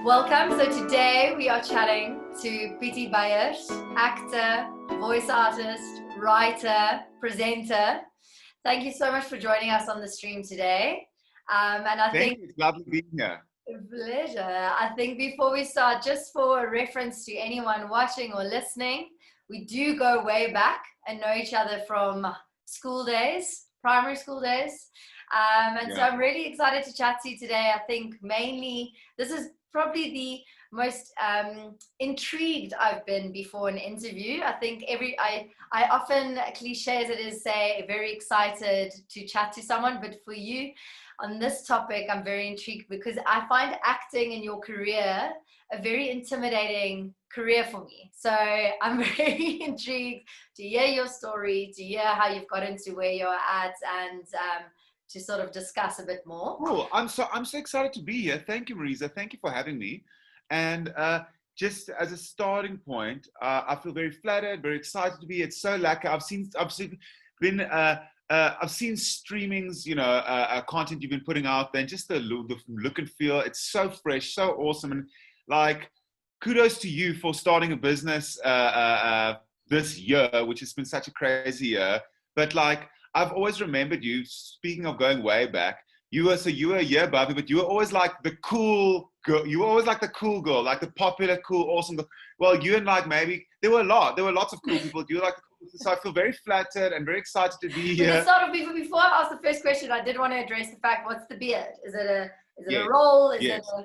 Welcome. So today we are chatting to Pietie Beyers, actor, voice artist, writer, presenter. Thank you so much for joining us on the stream today. And I Thank think you. It's lovely being here. pleasure. I think before we start, just for a reference to anyone watching or listening, we do go way back and know each other from school days, primary school days. And so Yeah. I'm really excited to chat to you today. I think mainly this is probably the most intrigued I've been before an interview. I think I often, cliche as it is, say very excited to chat to someone, but for you on this topic, I'm very intrigued because I find acting in your career a very intimidating career for me. So I'm very intrigued to hear your story, to hear how you've got into where you're at, and to sort of discuss a bit more. Cool. I'm so excited to be here. Thank you, Marisa. Thank you for having me. And just as a starting point, I feel very flattered, very excited to be. It's so lucky. Been I've seen streamings, content you've been putting out there, and just the look and feel. It's so fresh, so awesome, and like kudos to you for starting a business this year, which has been such a crazy year. But like I've always remembered you. Speaking of going way back, you were a year above me, but you were always like the cool girl. You were always like the cool girl, like the popular, cool, awesome girl. Well, you and like maybe there were lots of cool people. You were like the cool, so I feel very flattered and very excited to be But here. let's start off before I ask the first question. I did want to address the fact: what's the beard? Is it a Yes, role? Is it yes. a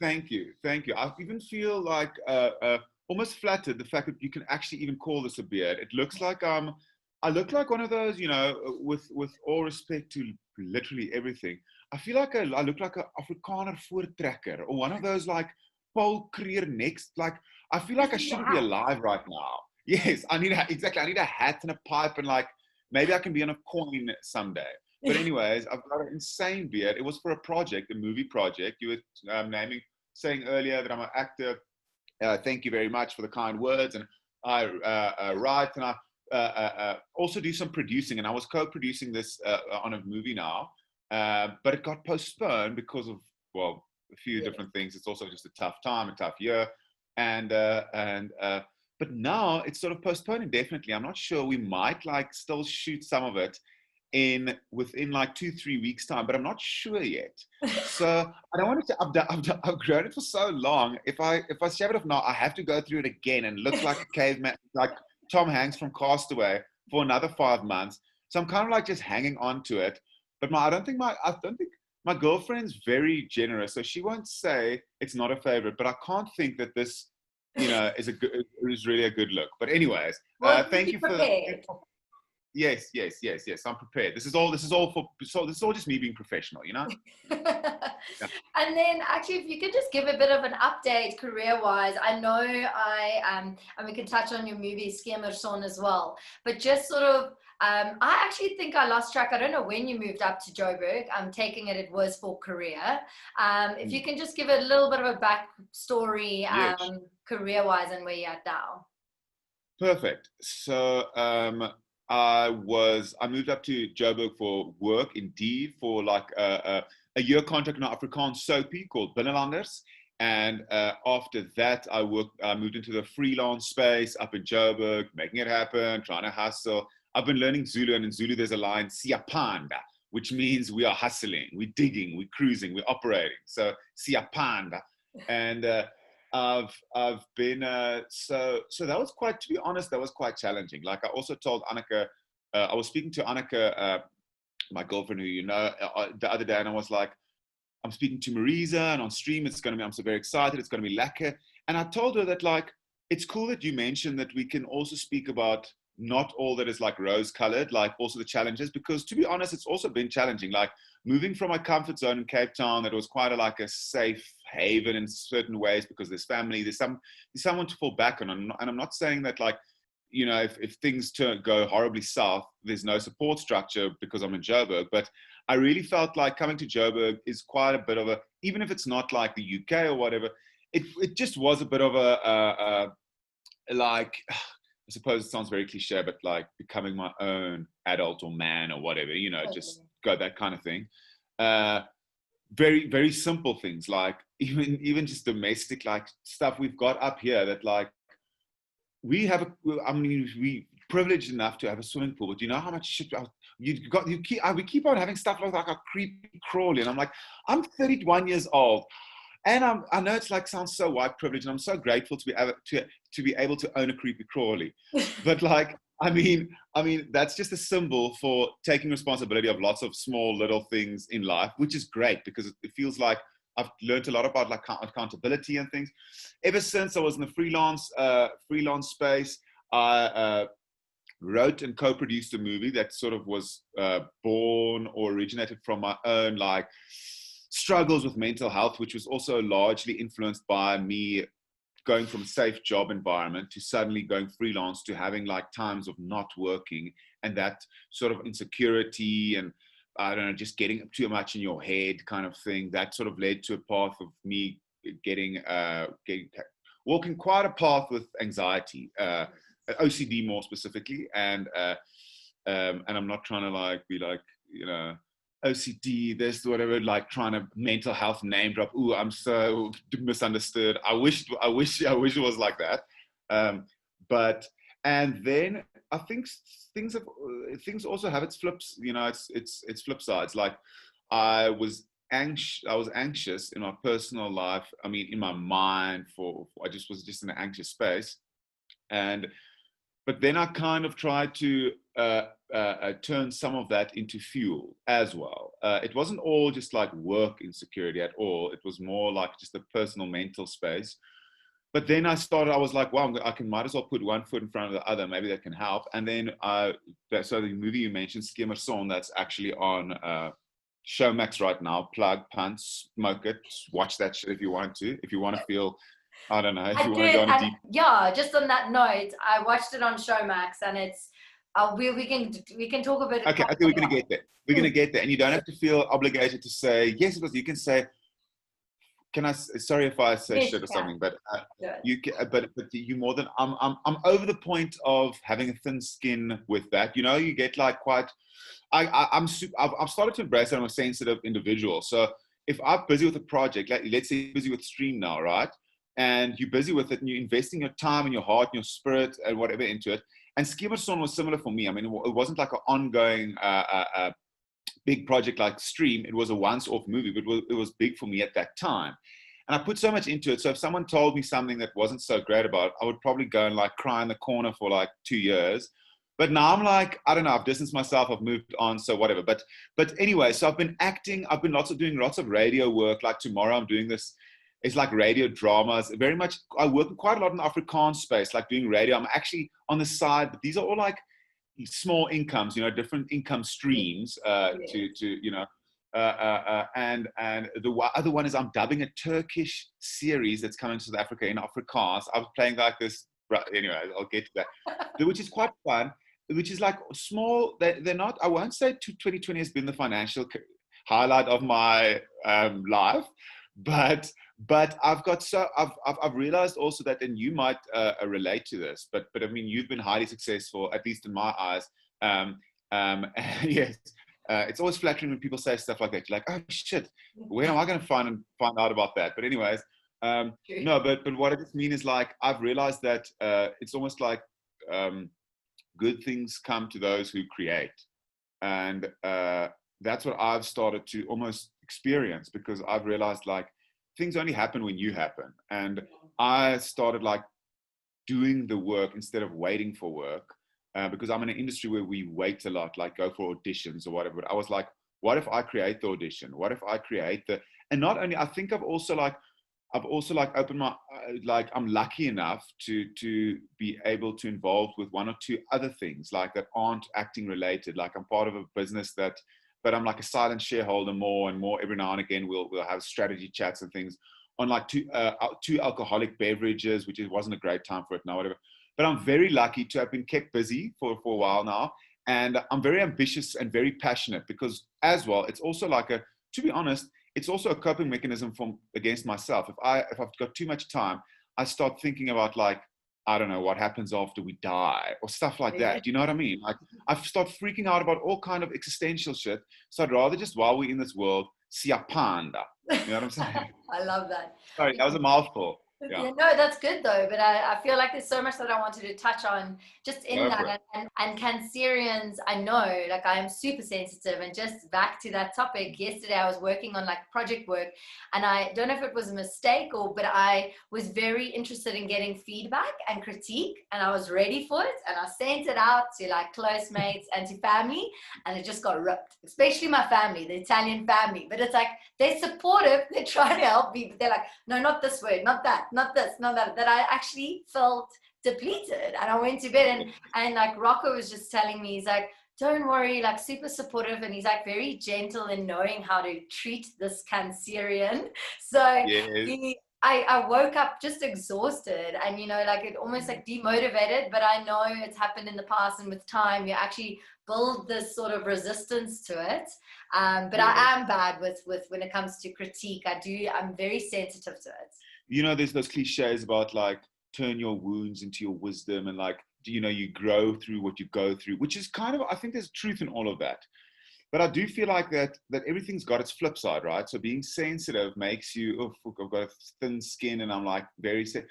Thank you, thank you. I even feel like almost flattered the fact that you can actually even call this a beard. It looks like I look like one of those, with all respect to literally everything. I feel like I look like a Afrikaner voortrekker or one of those like Paul Creer next. Like I feel like I shouldn't be hat? alive right now. Yes, exactly. I need a hat and a pipe and like maybe I can be on a coin someday. But anyways, I've got an insane beard. It was for a project, a movie project. You were saying earlier that I'm an actor. Thank you very much for the kind words. And I write and I also do some producing. And I was co-producing this on a movie now, but it got postponed because of, well, a few Yeah. different things. It's also just a tough time, a tough year. And but now it's sort of postponed indefinitely. I'm not sure. We might like still shoot some of it within like 2-3 weeks time, but I'm not sure yet. So I don't want to. I've grown it for so long. If I shave it off now, I have to go through it again and look like a caveman, like Tom Hanks from Castaway, for another 5 months. So I'm kind of like just hanging on to it. But I don't think my girlfriend's very generous, so she won't say it's not a favorite. But I can't think that this, is really a good look. But anyways, Well, thank be you for. prepared. Yes. I'm prepared. This is all this is all just me being professional. Yeah. And then actually, if you could just give a bit of an update career-wise. I know and we can touch on your movie Skemerson as well, but just sort of, I actually think I lost track. I don't know when you moved up to Joburg. I'm taking it was for career. If you can just give it a little bit of a backstory, Yes. career-wise, and where you're at now. Perfect. So I moved up to Joburg for work, indeed, for like a year contract in an Afrikaans soapie called Binnenlanders. And after that, I moved into the freelance space up in Joburg, making it happen, trying to hustle. I've been learning Zulu, and in Zulu there's a line, Siyapanda, which means we are hustling, we're digging, we're cruising, we're operating. So Siyapanda. And I've been so that was quite, to be honest, that was quite challenging. Like I also told Anneke, I was speaking to Anneke, my girlfriend, who the other day, and I was like, I'm speaking to Marisa, and on stream I'm so very excited, it's gonna be lekker. And I told her that like it's cool that you mentioned that we can also speak about not all that is like rose colored, like also the challenges, because to be honest, it's also been challenging. Like moving from my comfort zone in Cape Town, that was quite like a safe haven in certain ways because there's family, there's someone to fall back on. And I'm not saying that like, if things go horribly south, there's no support structure because I'm in Joburg. But I really felt like coming to Joburg is quite a bit of even if it's not like the UK or whatever, it just was a bit of like, I suppose it sounds very cliche, but like becoming my own adult or man or whatever, just go that kind of thing. very, very simple things, like even just domestic, like stuff we've got up here that like we have we privileged enough to have a swimming pool, but you know how much shit we keep on having stuff like a creepy crawly, and I'm like, I'm 31 years old, and I know it's like sounds so white privilege, and I'm so grateful to be able to own a creepy crawly, but like that's just a symbol for taking responsibility of lots of small little things in life, which is great because it feels like I've learned a lot about like accountability and things. Ever since I was in the freelance space, I wrote and co-produced a movie that sort of was born or originated from my own like struggles with mental health, which was also largely influenced by me going from a safe job environment to suddenly going freelance to having like times of not working, and that sort of insecurity and I don't know, just getting too much in your head kind of thing, that sort of led to a path of me walking quite a path with anxiety, OCD more specifically, and I'm not trying to like be like, you know, OCD, this, whatever, like trying to mental health name drop. Ooh, I'm so misunderstood. I wish it was like that. But and then I think things also have its flips. You know, it's flip sides. Like I was anxious in my personal life. I mean, in my mind, I just was just in an anxious space, but then I kind of tried to turn some of that into fuel as well. It wasn't all just like work insecurity at all. It was more like just a personal mental space. But then I was like, wow, might as well put one foot in front of the other. Maybe that can help. And then, so the movie you mentioned, Skemerson, that's actually on Showmax right now. Plug, punt, smoke it, watch that shit if you want to. If you want to feel, I don't know, if you want to go on a deep. Yeah, just on that note, I watched it on Showmax, and it's we can talk a bit. Okay, we're gonna get there. We're gonna get there, and you don't have to feel obligated to say yes, because you can say, "Can I?" Sorry if I say shit or something, but you can. But you more than I'm over the point of having a thin skin with that. You know, you get like quite. I've started to embrace that I'm a sensitive individual. So if I'm busy with a project, like let's say you're busy with Stream now, right? And you're busy with it, and you're investing your time and your heart and your spirit and whatever into it. And Skemerson was similar for me. I mean, it wasn't like an ongoing big project like Stream. It was a once-off movie, but it was big for me at that time. And I put so much into it. So if someone told me something that wasn't so great about it, I would probably go and like cry in the corner for like 2 years. But now I'm like, I don't know, I've distanced myself, I've moved on, so whatever. But anyway, so I've been acting, I've been doing lots of radio work. Like tomorrow I'm doing this. It's like radio dramas. Very much, I work quite a lot in the Afrikaans space, like doing radio. I'm actually on the side, but these are all like small incomes, you know, different income streams to you know. And the other one is I'm dubbing a Turkish series that's coming to South Africa in Afrikaans. I was playing like this. Anyway, I'll get to that, which is quite fun. Which is like small. They're not. I won't say 2020 has been the financial highlight of my life, but I've realized also that, and you might relate to this, but I mean, you've been highly successful, at least in my eyes. Yes, it's always flattering when people say stuff like that. You're like, oh shit, when am I going to find out about that? But anyways, no, but what I just mean is like I've realized that it's almost like good things come to those who create, and that's what I've started to almost experience, because I've realized like things only happen when you happen. And I started like doing the work instead of waiting for work, because I'm in an industry where we wait a lot, like go for auditions or whatever. But I was like, what if I create the audition? What if I create and not only, I think I've also opened my, like I'm lucky enough to be able to involve with one or two other things like that aren't acting related. Like I'm part of a business but I'm like a silent shareholder more and more. Every now and again, we'll have strategy chats and things on like two alcoholic beverages, which wasn't a great time for it now, whatever. But I'm very lucky to have been kept busy for a while now. And I'm very ambitious and very passionate, because as well, it's also like to be honest, it's also a coping mechanism against myself. If I've got too much time, I start thinking about like I don't know, what happens after we die or stuff like Yeah. that. You know what I mean? Like I've started freaking out about all kind of existential shit. So I'd rather just, while we're in this world, see a panda. You know what I'm saying? I love that. Sorry, that was a mouthful. Yeah, Yeah, no, that's good though. But I feel like there's so much that I wanted to touch on just in go for it. that. And Cancerians, I know, like I am super sensitive. And just back to that topic, yesterday I was working on like project work, and I don't know if it was a mistake but I was very interested in getting feedback and critique, and I was ready for it. And I sent it out to like close mates and to family, and it just got ripped, especially my family, the Italian family. But it's like, they're supportive, they're trying to help me, but they're like, no, not this word, not that, not this, not that I actually felt depleted. And I went to bed, and like Rocco was just telling me, he's like, don't worry, like super supportive, and he's like very gentle in knowing how to treat this Cancerian. So Yes. I woke up just exhausted, and like it almost like demotivated, but I know it's happened in the past, and with time you actually build this sort of resistance to it. But Yes. I am bad with when it comes to critique. I'm very sensitive to it. You know, there's those cliches about like turn your wounds into your wisdom, and like, you know, you grow through what you go through, which is kind of, I think there's truth in all of that. But I do feel like that everything's got its flip side, right? So being sensitive makes you, oh, fuck, I've got a thin skin and I'm like very sensitive.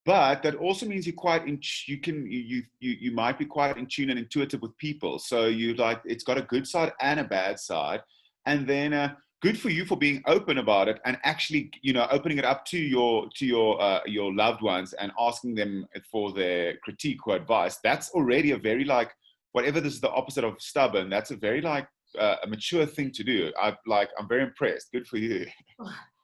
But that also means you're quite you might be quite in tune and intuitive with people. So you like, it's got a good side and a bad side. And then good for you for being open about it, and actually, you know, opening it up to your loved ones and asking them for their critique or advice. That's already a very like, whatever this is the opposite of stubborn, that's a very like a mature thing to do. I'm very impressed. Good for you.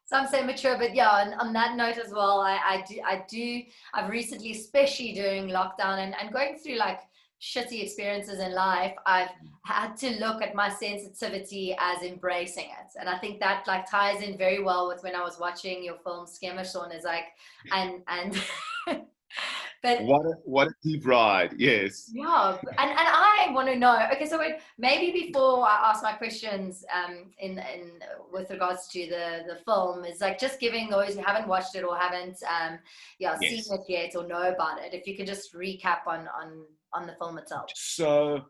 Some say mature, but yeah, and on that note as well, I've recently, especially during lockdown and going through like shitty experiences in life, I've had to look at my sensitivity as embracing it. And I think that like ties in very well with when I was watching your film Skemerson, is like, and but What a deep ride. Yes. yeah, and I want to know. Okay, so maybe before I ask my questions, in with regards to the film, is like just giving those who haven't watched it or haven't, seen Yes. it yet or know about it. If you could just recap on the film itself. So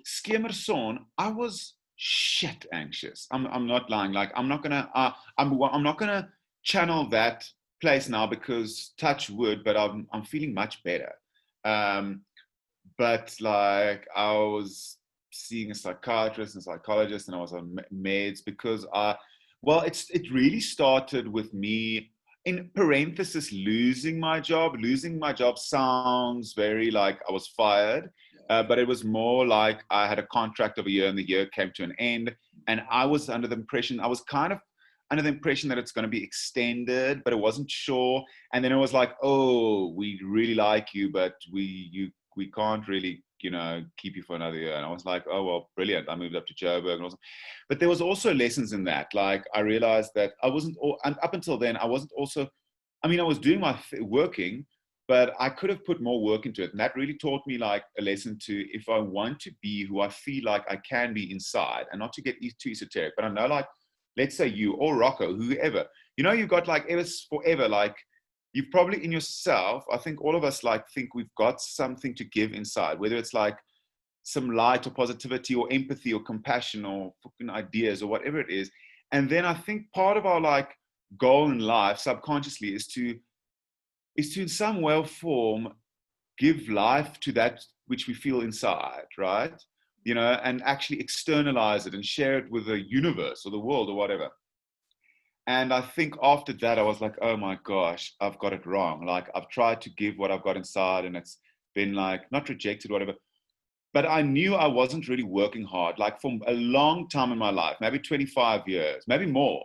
Skemerson, I was shit anxious. I'm not lying. Like I'm not gonna channel that place now, because touch wood, but I'm feeling much better. Um, but like I was seeing a psychiatrist and psychologist, and I was on meds because it really started with me, in parenthesis, losing my job. Losing my job sounds very like I was fired, but it was more like I had a contract of a year and the year came to an end, and I was under the impression, I was kind of under the impression that it's going to be extended, but I wasn't sure. And then it was like, oh, we really like you, but we can't really, you know, keep you for another year. And I was like, oh, well, brilliant. I moved up to Joburg. And but there was also lessons in that. Like I realized that I wasn't, and up until then, I wasn't also, I mean, I was doing my working, but I could have put more work into it. And that really taught me like a lesson to, if I want to be who I feel like I can be inside, and not to get too esoteric, but I know, like, let's say you or Rocco, whoever, you know, you've got like ever forever, like, you've probably in yourself, I think all of us like think we've got something to give inside, whether it's like some light or positivity or empathy or compassion or fucking ideas or whatever it is. And then I think part of our like goal in life subconsciously is to in some way or form give life to that which we feel inside, right? You know, and actually externalize it and share it with the universe or the world or whatever. And I think after that, I was like, oh my gosh, I've got it wrong. Like I've tried to give what I've got inside, and it's been like not rejected, whatever. But I knew I wasn't really working hard, like for a long time in my life, maybe 25 years, maybe more.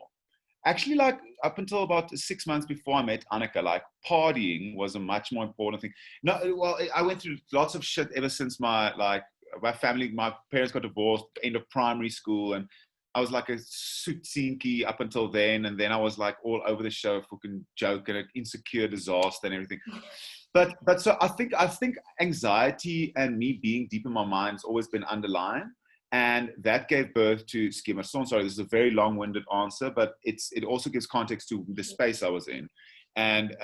Actually, like up until about 6 months before I met Annika, like partying was a much more important thing. No, well, I went through lots of shit ever since my family, my parents got divorced, end of primary school, and I was like a suitsinky up until then, and then I was like all over the show, fucking joke and an insecure disaster and everything. But so I think anxiety and me being deep in my mind has always been underlying, and that gave birth to Skemerson. Sorry, this is a very long-winded answer, but it also gives context to the space I was in, and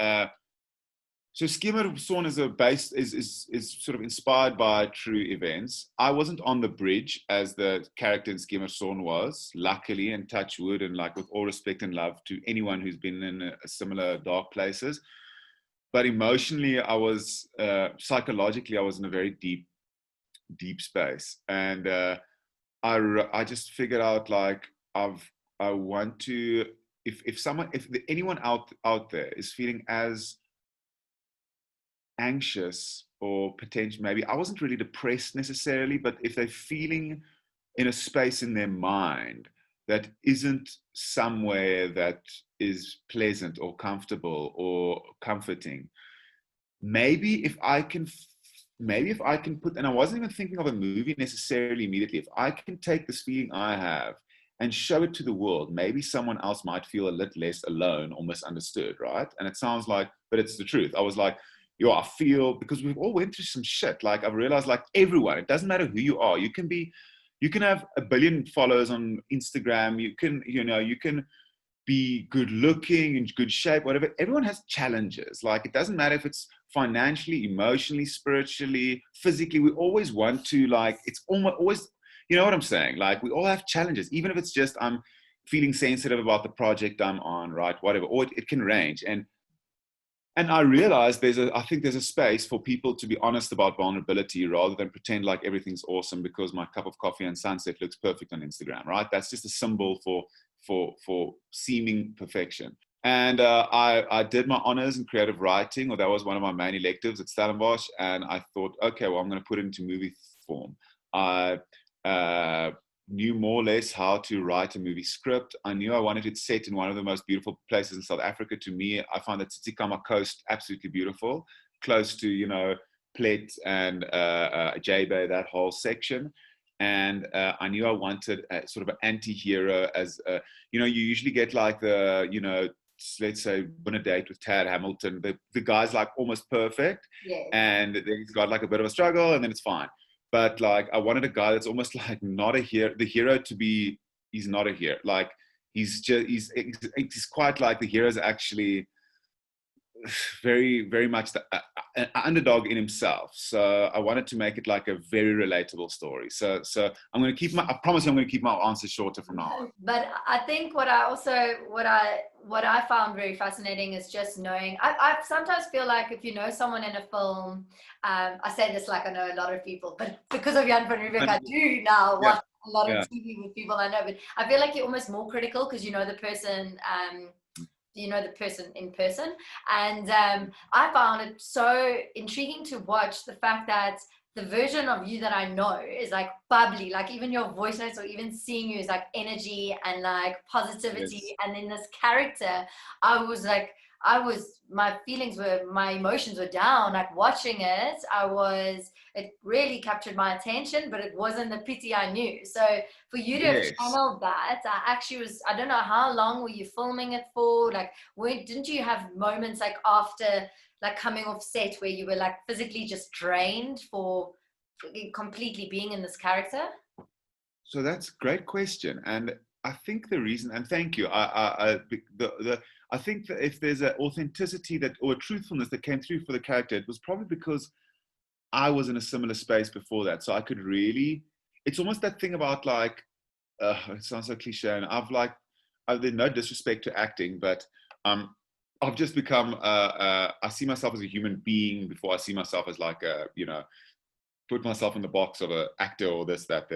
So Skemerson is sort of inspired by true events. I wasn't on the bridge as the character in Skemerson was, luckily, and touch wood, and like with all respect and love to anyone who's been in a similar dark places. But emotionally, I was psychologically, I was in a very deep space, and I just figured out like I want to, if anyone out there is feeling as anxious or potentially, maybe I wasn't really depressed necessarily, but if they're feeling in a space in their mind that isn't somewhere that is pleasant or comfortable or comforting, maybe if I can put, and I wasn't even thinking of a movie necessarily immediately, if I can take this feeling I have and show it to the world, maybe someone else might feel a little less alone or misunderstood, right? And it sounds like, but it's the truth. I was like, yo, I feel, because we've all went through some shit. Like I've realized, like everyone, it doesn't matter who you are. You can have a billion followers on Instagram. You can be good looking, in good shape, whatever. Everyone has challenges. Like it doesn't matter if it's financially, emotionally, spiritually, physically. We always want to, like, it's always, you know what I'm saying? Like we all have challenges, even if it's just I'm feeling sensitive about the project I'm on, right? Whatever, or it can range. And I realized I think there's a space for people to be honest about vulnerability rather than pretend like everything's awesome because my cup of coffee and sunset looks perfect on Instagram, right? That's just a symbol for seeming perfection. And I did my honors in creative writing, or that was one of my main electives at Stellenbosch. And I thought, okay, well, I'm going to put it into movie form. I knew more or less how to write a movie script. I knew I wanted it set in one of the most beautiful places in South Africa. To me, I found that Tsitsikamma coast absolutely beautiful, close to, Plet and J-Bay, that whole section. And I knew I wanted a sort of an anti-hero as, you usually get like let's say, win a date with Tad Hamilton. The guy's like almost perfect. Yes. And then he's got like a bit of a struggle and then it's fine. But like, I wanted a guy that's almost like not a hero, the hero to be, he's not a hero. Like he's quite like the hero's actually very, very much an underdog in himself. So I wanted to make it like a very relatable story. So I'm going to I promise I'm going to keep my answers shorter from now on. But I think what I found very fascinating is just knowing, I sometimes feel like if you know someone in a film, I say this like I know a lot of people, but because of Jan van Riebeeck, I do now watch a lot of TV with people I know, but I feel like you're almost more critical because you know the person, in person. And I found it so intriguing to watch the fact that the version of you that I know is like bubbly, like even your voice notes or even seeing you is like energy and like positivity. Yes. And in this character, my emotions were down, like watching it. It really captured my attention, but it wasn't the Pietie I knew. So for you to have channeled that, I don't know, how long were you filming it for? Like, didn't you have moments like after, like coming off set where you were like physically just drained for completely being in this character? So that's a great question. And I think the reason, and thank you, I think that if there's an authenticity or a truthfulness that came through for the character, it was probably because I was in a similar space before that. So I could really, it's almost that thing about like, it sounds so cliche, and there's no disrespect to acting, but I've just become, I see myself as a human being before I see myself as like put myself in the box of an actor or this, that.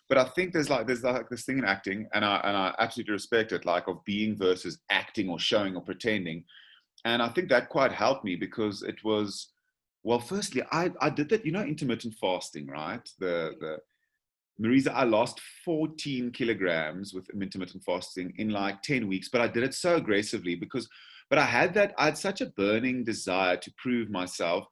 But I think there's this thing in acting, and I absolutely respect it, like of being versus acting or showing or pretending. And I think that quite helped me because it was, well, firstly, I did that, intermittent fasting, right? Marisa, I lost 14 kilograms with intermittent fasting in like 10 weeks, but I did it so aggressively but I had such a burning desire to prove myself,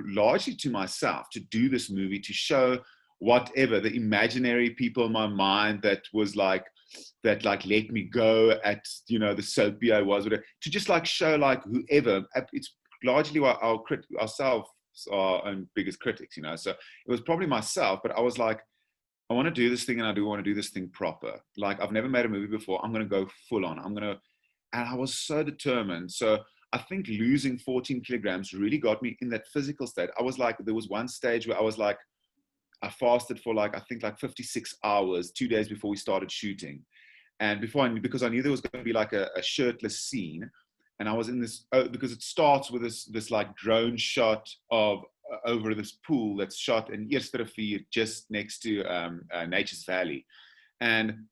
largely to myself, to do this movie, to show whatever the imaginary people in my mind that let me go at the soapy I was, whatever, to just like show like whoever. It's largely what ourselves are our own biggest critics, so it was probably myself, but I was like, I want to do this thing, and I do want to do this thing proper. Like I've never made a movie before. I'm going to go full on. And I was so determined. So I think losing 14 kilograms really got me in that physical state. I was like, there was one stage where I was like, I fasted for like, I think like 56 hours, 2 days before we started shooting. And because I knew there was going to be like a shirtless scene. And I was in this, because it starts with this like drone shot of over this pool that's shot in Eersterrivier, just next to Nature's Valley. And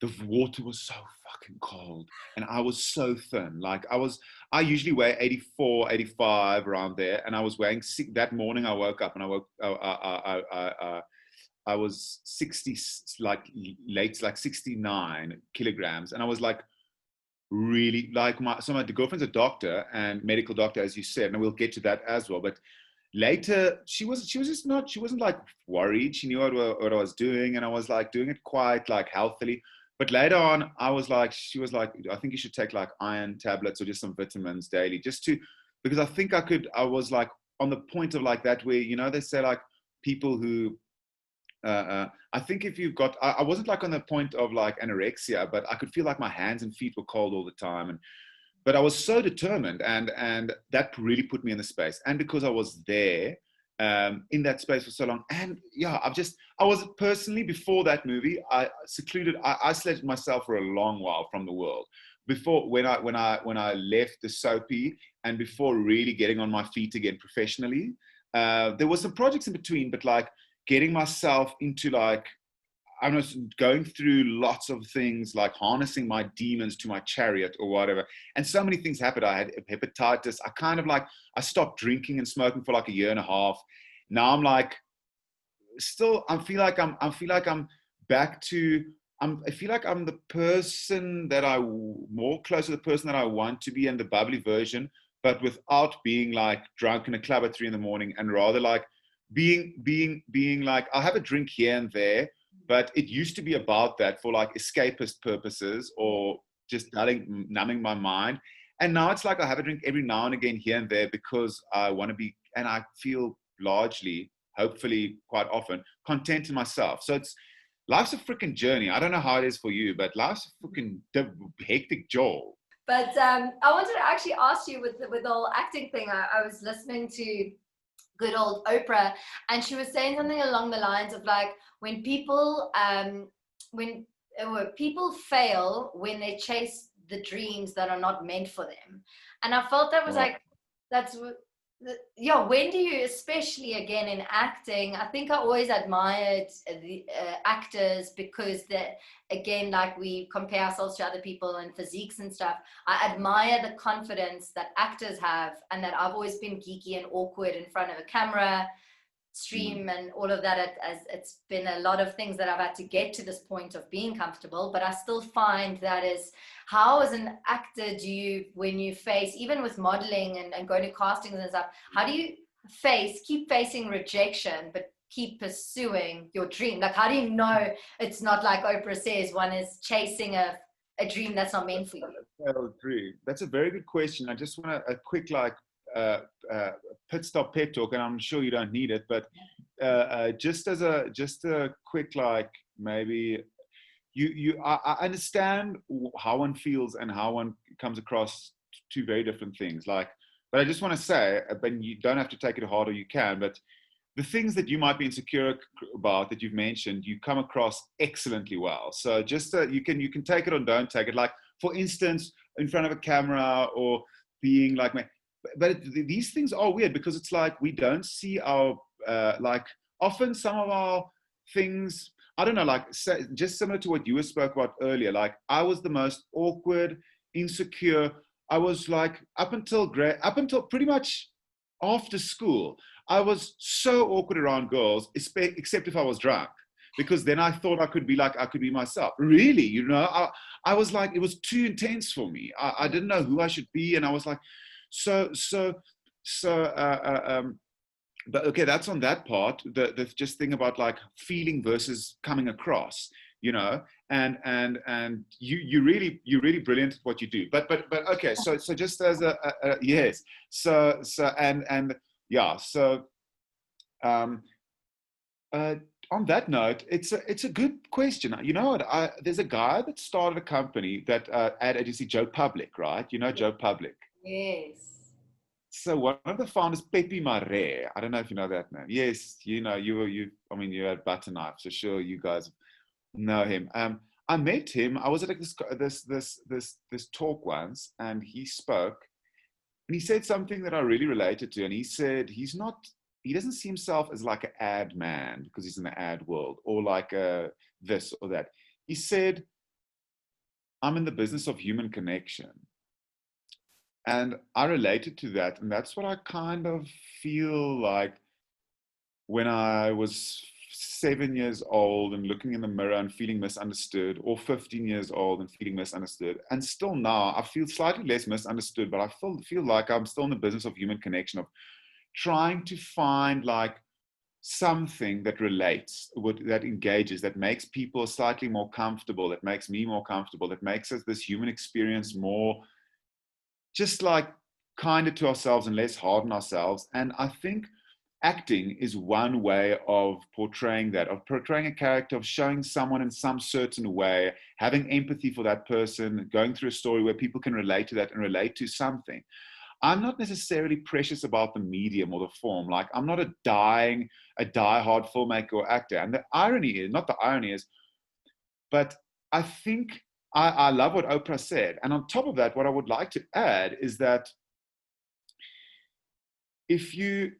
the water was so fucking cold and I was so thin. Like I usually weigh 84, 85 around there. And I was weighing that morning. I woke up and I was 60, like late, like 69 kilograms. And I was like, really like my girlfriend's a doctor and medical doctor, as you said, and we'll get to that as well. But later she wasn't like worried. She knew what I was doing, and I was like doing it quite like healthily. But later on, she was like, I think you should take like iron tablets or just some vitamins daily, because I was like on the point of like that where, you know, they say like people who, I think if you've got, I wasn't like on the point of like anorexia, but I could feel like my hands and feet were cold all the time. But I was so determined, and that really put me in the space. And because I was there, in that space for so long. And yeah, I was personally, before that movie, I isolated myself for a long while from the world. Before, when I left the soapy and before really getting on my feet again professionally, there was some projects in between, but like getting myself into like, I was going through lots of things, like harnessing my demons to my chariot or whatever. And so many things happened. I had hepatitis. I stopped drinking and smoking for like a year and a half. Now I'm like, I feel like I'm back to, I feel like I'm the person more close to the person that I want to be, and the bubbly version, but without being like drunk in a club at 3 a.m, and rather like being like, I'll have a drink here and there. But it used to be about that for like escapist purposes or just numbing my mind. And now it's like I have a drink every now and again here and there because I want to be, and I feel largely, hopefully quite often, content in myself. So life's a freaking journey. I don't know how it is for you, but life's a freaking hectic job. But I wanted to actually ask you with the whole acting thing. I was listening to good old Oprah, and she was saying something along the lines of like, when people fail when they chase the dreams that are not meant for them. And I felt that was like, when do you, especially again in acting, I think I always admired the actors because that, again, like we compare ourselves to other people and physiques and stuff. I admire the confidence that actors have, and that I've always been geeky and awkward in front of a camera, stream and all of that. As it's been a lot of things that I've had to get to this point of being comfortable, but I still find that is, how as an actor do you, when you face, even with modeling and going to castings and stuff, how do you keep facing rejection but keep pursuing your dream? Like, how do you know it's not like Oprah says, one is chasing a dream that's not meant for you? I agree. That's a very good question. I just want a quick like pit stop pep talk, and I'm sure you don't need it, but just a quick like, maybe I understand how one feels and how one comes across two very different things. Like, but I just want to say, but you don't have to take it hard, or you can, but the things that you might be insecure about that you've mentioned, you come across excellently well. So just you can take it or don't take it. Like, for instance, in front of a camera, or being like, but these things are weird because it's like we don't see our like, often some of our things, I don't know, like just similar to what you spoke about earlier. Like, I was the most awkward, insecure. I was like, up until pretty much after school, I was so awkward around girls, except if I was drunk, because then I thought I could be myself. Really, you know, I was like, it was too intense for me. I didn't know who I should be, and I was like, but okay, that's on that part. The just thing about like feeling versus coming across, you know, and you're really brilliant at what you do. But okay, so just as a yes, so and yeah, so on that note, it's a good question. You know what? There's a guy that started a company that ad agency, Joe Public, right? You know Joe Public. Yes. So one of the founders, Pietie, I don't know if you know that name. Yes, you know, I mean, you had Butter Knife, so sure you guys know him. I met him. I was at like this talk once, and he spoke, and he said something that I really related to. And he said he doesn't see himself as like an ad man because he's in the ad world, or like a this or that. He said, "I'm in the business of human connection." And I related to that. And that's what I kind of feel like when I was 7 years old and looking in the mirror and feeling misunderstood, or 15 years old and feeling misunderstood. And still now, I feel slightly less misunderstood, but I feel like I'm still in the business of human connection, of trying to find like something that relates, that engages, that makes people slightly more comfortable, that makes me more comfortable, that makes us this human experience more just like kinder to ourselves and less hard on ourselves. And I think acting is one way of portraying that, of portraying a character, of showing someone in some certain way, having empathy for that person, going through a story where people can relate to that and relate to something. I'm not necessarily precious about the medium or the form. Like, I'm not a diehard filmmaker or actor. And the irony is, not the irony is, but I think I love what Oprah said. And on top of that, what I would like to add is that if you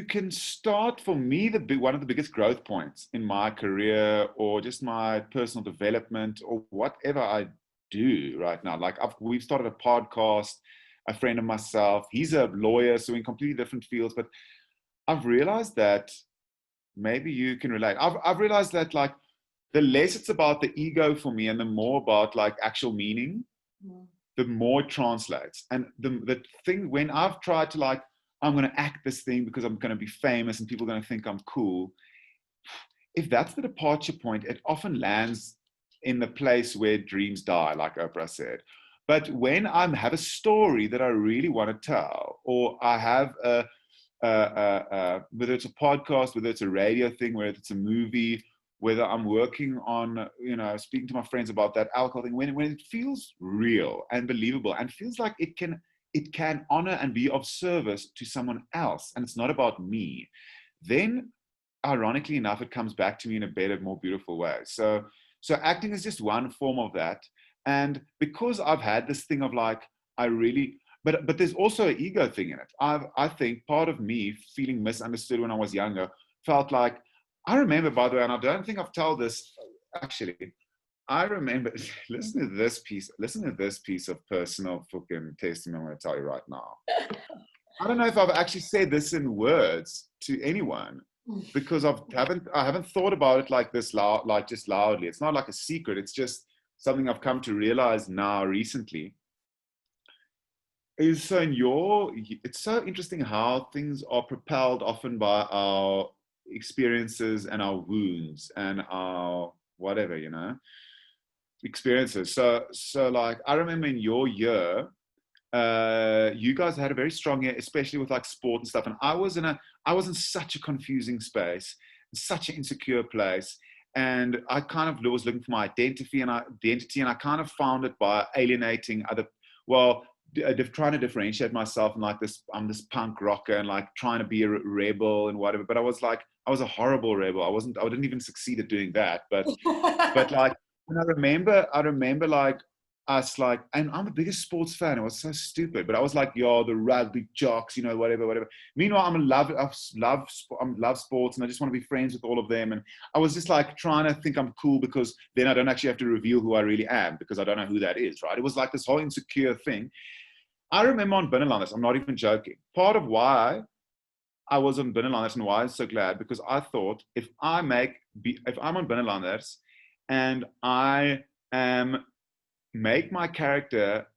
can start, for me, one of the biggest growth points in my career or just my personal development or whatever I do right now, like we've started a podcast, a friend of myself, he's a lawyer, so in completely different fields, but I've realized that maybe you can relate. I've realized that like the less it's about the ego for me and the more about like actual meaning, the more it translates. And the thing, when I've tried to like, I'm going to act this thing because I'm going to be famous and people are going to think I'm cool. If that's the departure point, it often lands in the place where dreams die, like Oprah said. But when I have a story that I really want to tell, or I have whether it's a podcast, whether it's a radio thing, whether it's a movie, whether I'm working on, speaking to my friends about that alcohol thing, when it feels real and believable and feels like it can honor and be of service to someone else, and it's not about me, then ironically enough, it comes back to me in a better, more beautiful way. So acting is just one form of that. And because I've had this thing of like, but there's also an ego thing in it. I think part of me feeling misunderstood when I was younger felt like, I remember, by the way, and I don't think I've told this, actually, I remember, listen to this piece of personal fucking testimony I'm going to tell you right now. I don't know if I've actually said this in words to anyone, because I haven't thought about it like this like just loudly. It's not like a secret. It's just something I've come to realize now recently. It's so interesting how things are propelled often by our experiences and our wounds and our whatever, experiences. So like, I remember in your year, you guys had a very strong year, especially with like sport and stuff. And I was in such a confusing space, such an insecure place. And I kind of was looking for my identity, and I kind of found it by alienating trying to differentiate myself and like I'm this punk rocker and like trying to be a rebel and whatever. But I was a horrible rebel. I didn't even succeed at doing that. But like, and I remember like us like, and I'm the biggest sports fan. It was so stupid, but I was like, yo, the rugby jocks, whatever. Meanwhile, I love sports, and I just want to be friends with all of them. And I was just like trying to think I'm cool, because then I don't actually have to reveal who I really am, because I don't know who that is, right? It was like this whole insecure thing. I remember on Binnenlanders, I'm not even joking. Part of why I was on Binnenlanders and why I'm so glad, because I thought if I'm on Binnenlanders and I make my character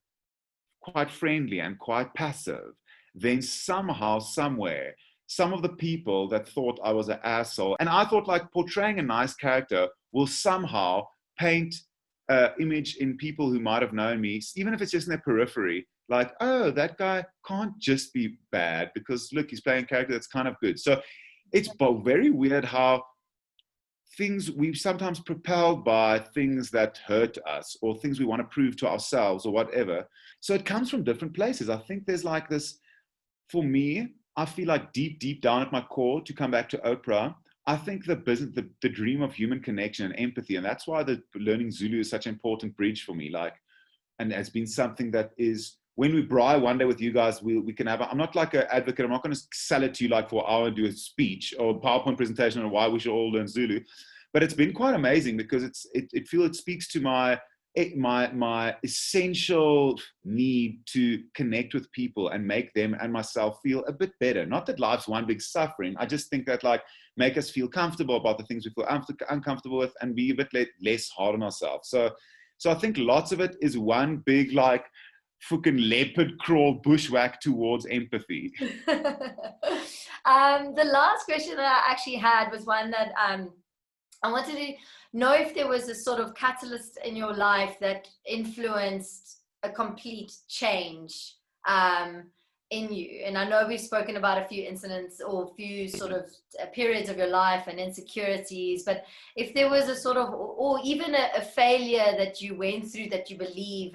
quite friendly and quite passive, then somehow, somewhere, some of the people that thought I was an asshole, and I thought like portraying a nice character will somehow paint an image in people who might have known me, even if it's just in their periphery, like, oh, that guy can't just be bad because look, he's playing a character that's kind of good. So it's very weird how things we've sometimes propelled by things that hurt us or things we want to prove to ourselves or whatever. So it comes from different places. I think there's like this, for me, I feel like deep down at my core, to come back to Oprah, I think the dream of human connection and empathy. And that's why the learning Zulu is such an important bridge for me. Like, and has been something that is, when we braai one day with you guys, we can have, I'm not like an advocate, I'm not going to sell it to you like for an hour and do a speech or a PowerPoint presentation on why we should all learn Zulu, but it's been quite amazing because it speaks to my essential need to connect with people and make them and myself feel a bit better. Not that life's one big suffering, I just think that like make us feel comfortable about the things we feel uncomfortable with and be a bit less hard on ourselves. So I think lots of it is one big like fucking leopard crawl bushwhack towards empathy. The last question that I actually had was one that I wanted to know if there was a sort of catalyst in your life that influenced a complete change in you. And I know we've spoken about a few incidents or a few sort of periods of your life and insecurities, but if there was a sort of, or even a failure that you went through that you believe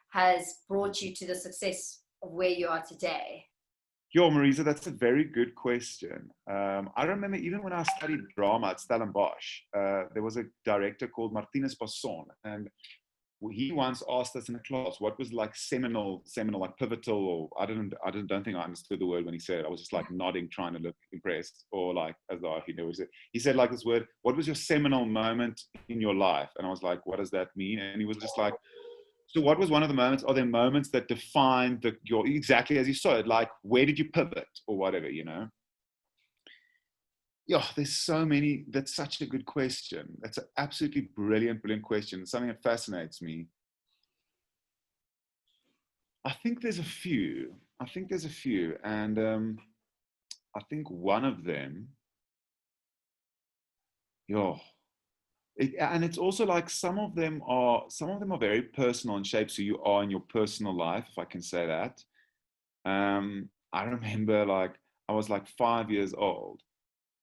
has brought you to the success of where you are today. Yo, Marisa, that's a very good question. I remember even when I studied drama at Stellenbosch, there was a director called Martinez Passon, and he once asked us in a class what was like seminal, like pivotal, or I don't think I understood the word when he said it. I was just like nodding, trying to look impressed, or like as though he knew it. He said like this word, what was your seminal moment in your life? And I was like, what does that mean? And he was just like, so what was one of the moments? Are there moments that define your, exactly as you saw it, like where did you pivot or whatever, you know? Yeah, there's so many. That's such a good question. That's an absolutely brilliant question. It's something that fascinates me. I think there's a few. And I think one of them, and it's also like some of them are very personal and shapes who you are in your personal life, if I can say that. I remember like I was like 5 years old,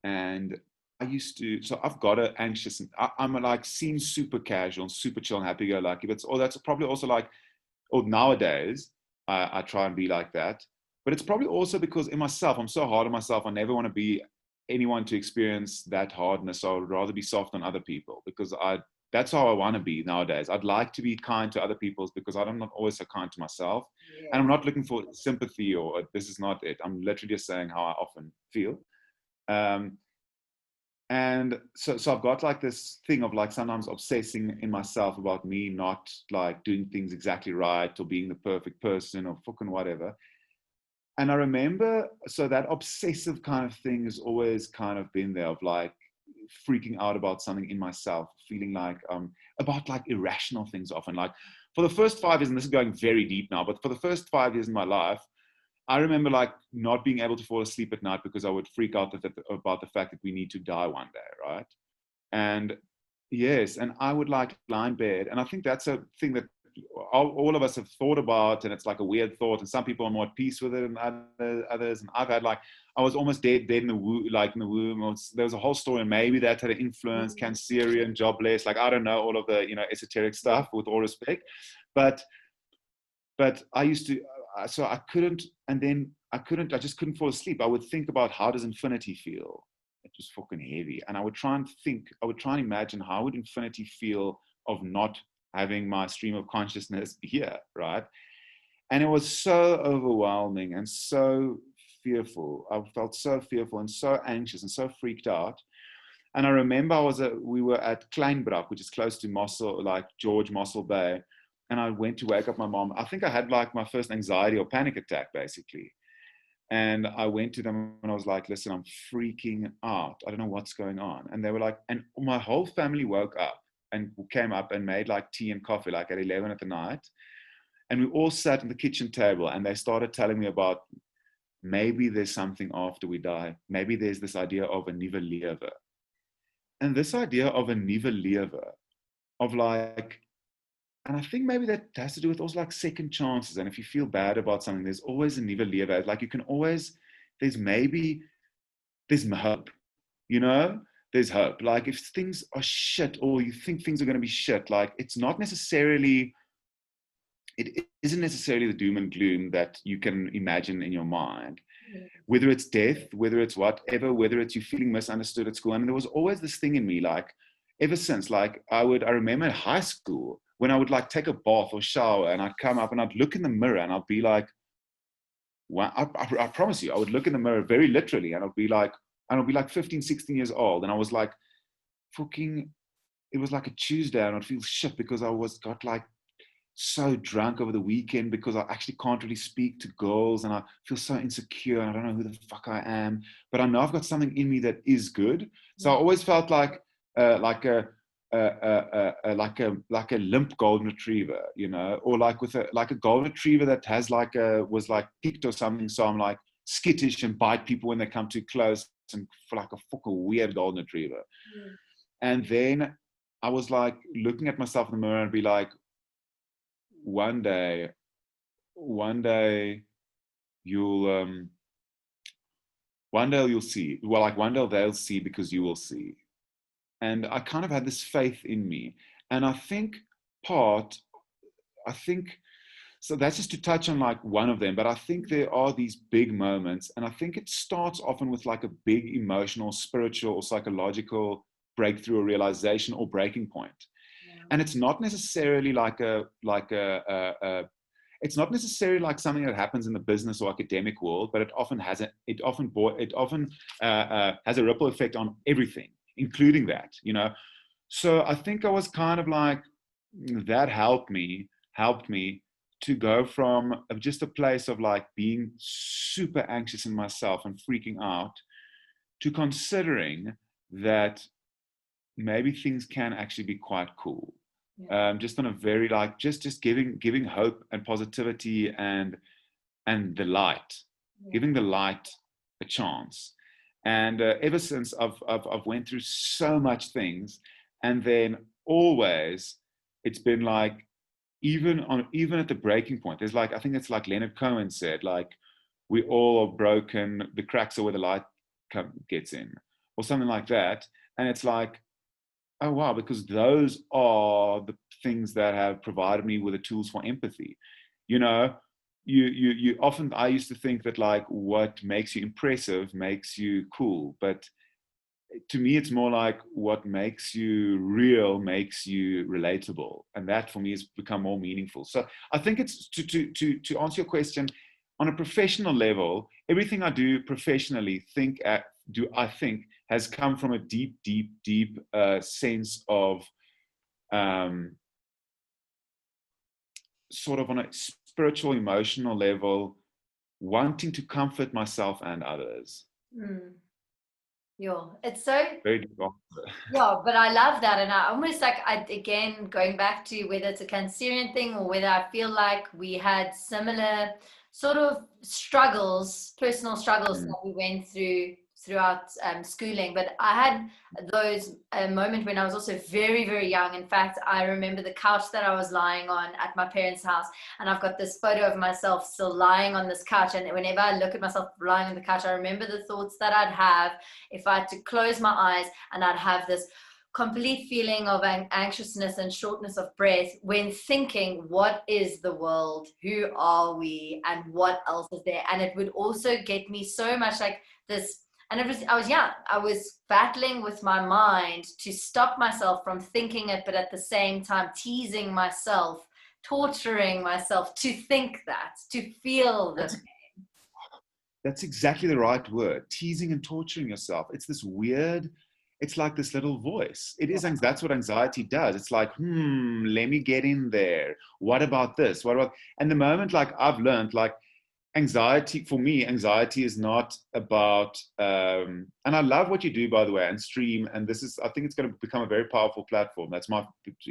and so I've got an anxious, I'm like seem super casual and super chill and happy go lucky, but that's probably also like, nowadays I try and be like that, but it's probably also because in myself, I'm so hard on myself. I never want to be anyone to experience that hardness. So I'd rather be soft on other people because that's how I want to be nowadays. I'd like to be kind to other people because I'm not always so kind to myself. Yeah. And I'm not looking for sympathy or this is not it. I'm literally just saying how I often feel. And so I've got like this thing of like sometimes obsessing in myself about me not like doing things exactly right or being the perfect person or fucking whatever. And I remember, so that obsessive kind of thing has always kind of been there, of like freaking out about something in myself, feeling like about like irrational things often. Like for the first 5 years, and this is going very deep now, but for the first 5 years in my life, I remember like not being able to fall asleep at night because I would freak out about the fact that we need to die one day, right? And yes, and I would like lie in bed, and I think that's a thing that all of us have thought about, and it's like a weird thought, and some people are more at peace with it than others. And I've had like, I was almost dead in the womb, there was a whole story, and maybe that had an influence, Cancerian, jobless, like I don't know, all of the esoteric stuff, with all respect, but I used to, so I couldn't, and then I just couldn't fall asleep. I would think about, how does infinity feel? It was fucking heavy. And I would try and imagine, how would infinity feel of not having my stream of consciousness here, right? And it was so overwhelming and so fearful. I felt so fearful and so anxious and so freaked out. And I remember we were at Kleinbrak, which is close to Mossel, like George Mossel Bay. And I went to wake up my mom. I think I had like my first anxiety or panic attack, basically. And I went to them and I was like, listen, I'm freaking out. I don't know what's going on. And they were like, and my whole family woke up and came up and made like tea and coffee, like at 11 at the night. And we all sat at the kitchen table and they started telling me about, maybe there's something after we die. Maybe there's this idea of a nuwe lewe. And this idea of a nuwe lewe, of like, and I think maybe that has to do with also like second chances. And if you feel bad about something, there's always a nuwe lewe. Like you can always, there's hope, you know? there's hope. Like if things are shit or you think things are going to be shit, like it isn't necessarily the doom and gloom that you can imagine in your mind. Whether it's death, whether it's whatever, whether it's you feeling misunderstood at school. And there was always this thing in me, like ever since, like I remember in high school when I would like take a bath or shower and I'd come up and I'd look in the mirror and I'd be like, wow, I promise you, I would look in the mirror very literally and I'd be like 15, 16 years old. And I was like, fucking, it was like a Tuesday and I'd feel shit because got like so drunk over the weekend because I actually can't really speak to girls and I feel so insecure and I don't know who the fuck I am, but I know I've got something in me that is good. So I always felt like a limp golden retriever, you know, or like with a golden retriever that has was like picked or something. So I'm like skittish and bite people when they come too close and for like a fucking weird golden retriever. And then I was like looking at myself in the mirror and be like, one day you'll see. Well, like one day they'll see because you will see. And I kind of had this faith in me. And I think so that's just to touch on like one of them, but I think there are these big moments, and I think it starts often with like a big emotional, spiritual, or psychological breakthrough or realization or breaking point. And it's not necessarily it's not necessarily like something that happens in the business or academic world, but it often has a ripple effect on everything, including that, you know. So I think I was kind of like, that helped me to go from just a place of like being super anxious in myself and freaking out to considering that maybe things can actually be quite cool. Just on a very like just giving hope and positivity and the light, giving the light a chance. And ever since I've went through so much things, and then always it's been like even at the breaking point, there's like, I think it's like Leonard Cohen said, like we all are broken, the cracks are where the light gets in, or something like that. And it's like, oh wow, because those are the things that have provided me with the tools for empathy. You know, you often, I used to think that like what makes you impressive makes you cool, but to me it's more like what makes you real makes you relatable, and that for me has become more meaningful. So I think it's to answer your question, on a professional level, everything I do professionally I think has come from a deep sense of sort of on a spiritual, emotional level, wanting to comfort myself and others. Yeah, it's so very deep. Yeah, but I love that. And I almost like, again, going back to whether it's a Cancerian thing or whether I feel like we had similar sort of struggles, personal struggles that we went throughout schooling. But I had those moments when I was also very, very young. In fact, I remember the couch that I was lying on at my parents' house, and I've got this photo of myself still lying on this couch. And whenever I look at myself lying on the couch, I remember the thoughts that I'd have if I had to close my eyes, and I'd have this complete feeling of anxiousness and shortness of breath when thinking, what is the world? Who are we? And what else is there? And it would also get me so much like this. And I was young. I was battling with my mind to stop myself from thinking it, but at the same time teasing myself, torturing myself to think that, to feel this. That's exactly the right word. Teasing and torturing yourself. It's this weird, it's like this little voice. It is, that's what anxiety does. It's like, let me get in there. What about this? What about, and the moment like I've learned, like anxiety, for me, anxiety is not about, and I love what you do, by the way, and stream. And this is, I think it's going to become a very powerful platform. That's my,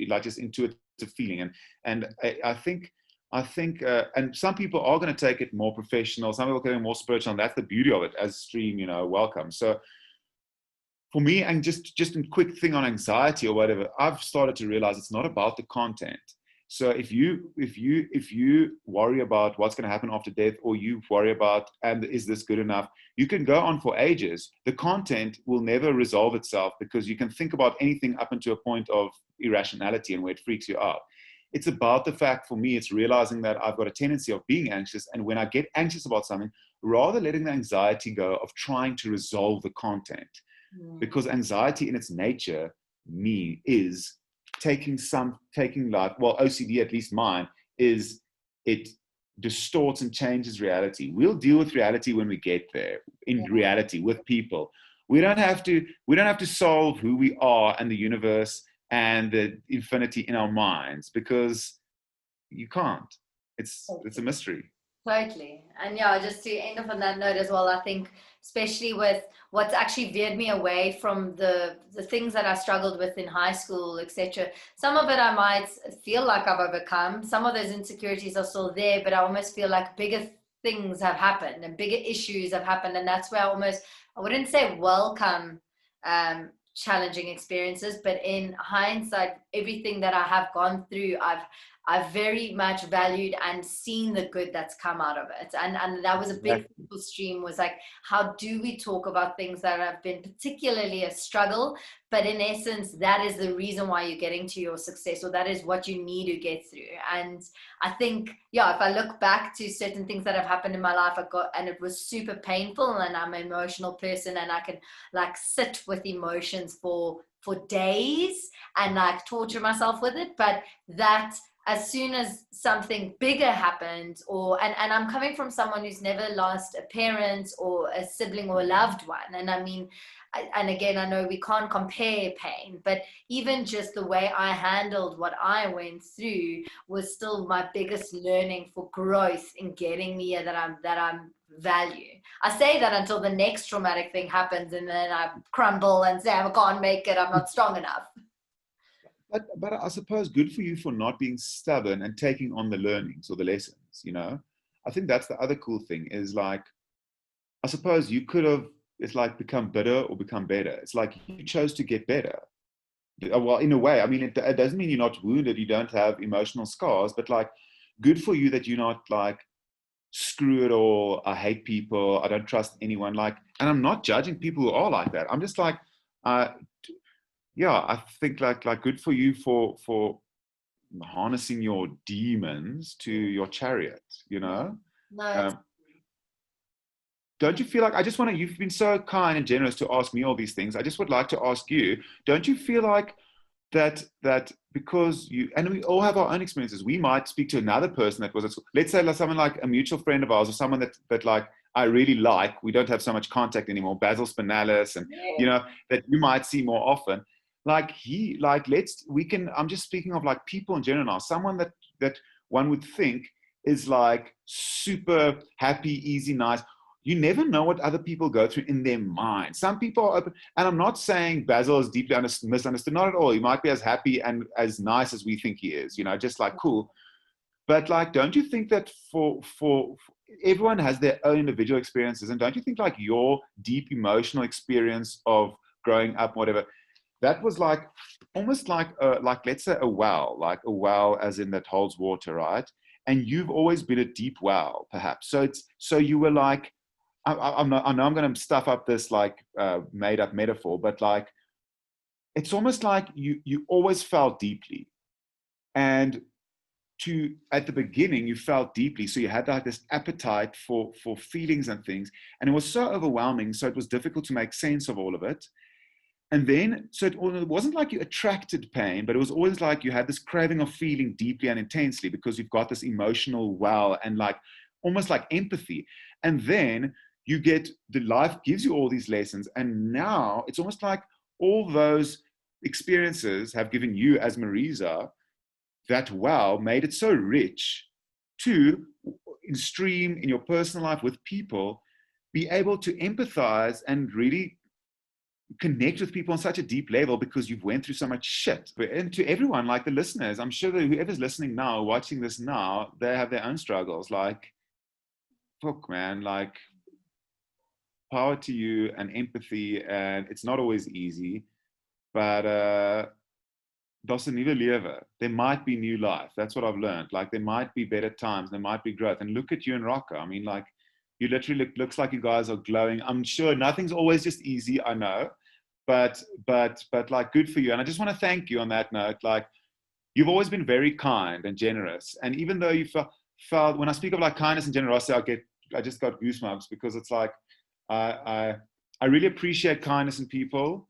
like, just intuitive feeling. And I think, and some people are going to take it more professional. Some people are getting more spiritual, and that's the beauty of it as stream, you know, welcome. So for me, and just a quick thing on anxiety or whatever, I've started to realize it's not about the content. So if you worry about what's going to happen after death, or you worry about, and is this good enough, you can go on for ages. The content will never resolve itself, because you can think about anything up until a point of irrationality and where it freaks you out. It's about the fact, for me, it's realizing that I've got a tendency of being anxious. And when I get anxious about something, rather letting the anxiety go of trying to resolve the content, because anxiety in its nature, is taking life, well, OCD, at least mine, is it distorts and changes reality. We'll deal with reality when we get there, in reality, with people. We don't have to solve who we are and the universe and the infinity in our minds, because you can't. It's a mystery. Totally. And yeah, just to end off on that note as well, I think especially with what's actually veered me away from the things that I struggled with in high school, etc. Some of it I might feel like I've overcome. Some of those insecurities are still there, but I almost feel like bigger things have happened and bigger issues have happened. And that's where I wouldn't say welcome challenging experiences, but in hindsight, everything that I have gone through, I've very much valued and seen the good that's come out of it. And that was a big stream, was like, how do we talk about things that have been particularly a struggle, but in essence, that is the reason why you're getting to your success, or that is what you need to get through. And I think, yeah, if I look back to certain things that have happened in my life, and it was super painful, and I'm an emotional person, and I can like sit with emotions for days and like torture myself with it. But that, as soon as something bigger happened, and I'm coming from someone who's never lost a parent or a sibling or a loved one. And I mean, and again, I know we can't compare pain, but even just the way I handled what I went through was still my biggest learning for growth in getting me here, that I'm value. I say that until the next traumatic thing happens, and then I crumble and say, I can't make it, I'm not strong enough. But I suppose good for you for not being stubborn and taking on the learnings or the lessons, you know? I think that's the other cool thing, is like, I suppose you could have, it's like, become bitter or become better. It's like you chose to get better. Well, in a way, I mean, it doesn't mean you're not wounded, you don't have emotional scars, but like, good for you that you're not like, screw it all, I hate people, I don't trust anyone. Like, and I'm not judging people who are like that. I'm just like, yeah, I think like good for you for harnessing your demons to your chariot, you know? No, Don't you feel like, you've been so kind and generous to ask me all these things. I just would like to ask you, don't you feel like that because and we all have our own experiences, we might speak to another person that was, let's say like someone like a mutual friend of ours, or someone that like I really like, we don't have so much contact anymore, Basil Spinalis, and you know, that you might see more often. Like I'm just speaking of like people in general now, someone that one would think is like super happy, easy, nice. You never know what other people go through in their mind. Some people are open, and I'm not saying Basil is deeply misunderstood, not at all. He might be as happy and as nice as we think he is, you know, just like cool. But like, don't you think that for everyone has their own individual experiences, and don't you think like your deep emotional experience of growing up, whatever, that was like almost like let's say a well as in that holds water, right? And you've always been a deep well, perhaps. So you were like, I know I'm going to stuff up this like made up metaphor, but like, it's almost like you always felt deeply, and at the beginning you felt deeply, so you had like this appetite for feelings and things, and it was so overwhelming, so it was difficult to make sense of all of it. And then, so it wasn't like you attracted pain, but it was always like you had this craving of feeling deeply and intensely, because you've got this emotional well and like almost like empathy. And then the life gives you all these lessons. And now it's almost like all those experiences have given you, as Marisa, that well, made it so rich to, in stream in your personal life with people, be able to empathize and really connect with people on such a deep level, because you've went through so much shit. And to everyone, like the listeners, I'm sure that whoever's listening now, watching this now, they have their own struggles. Like, fuck, man, like, power to you and empathy. And it's not always easy, but daar's 'n nuwe lewe. There might be new life. That's what I've learned. Like, there might be better times, there might be growth. And look at you and Rocco. I mean, like, you literally looks like you guys are glowing. I'm sure nothing's always just easy, I know. But like, good for you. And I just want to thank you on that note. Like, you've always been very kind and generous. And even though you felt when I speak of like kindness and generosity, I just got goosebumps, because it's like, I really appreciate kindness in people,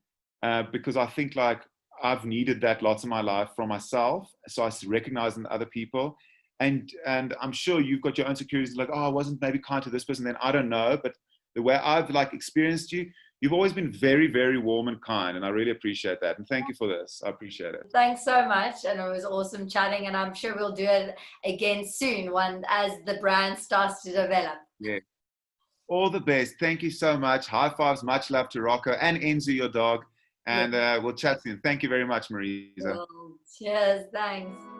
because I think like I've needed that lots of my life from myself. So I recognize in other people. And I'm sure you've got your own insecurities, like, oh, I wasn't maybe kind to this person, then I don't know. But the way I've like experienced you, you've always been very, very warm and kind. And I really appreciate that. And thank you for this. I appreciate it. Thanks so much. And it was awesome chatting. And I'm sure we'll do it again soon, as the brand starts to develop. Yeah. All the best. Thank you so much. High fives. Much love to Rocco and Enzo, your dog. And we'll chat soon. Thank you very much, Marisa. Cool. Cheers. Thanks.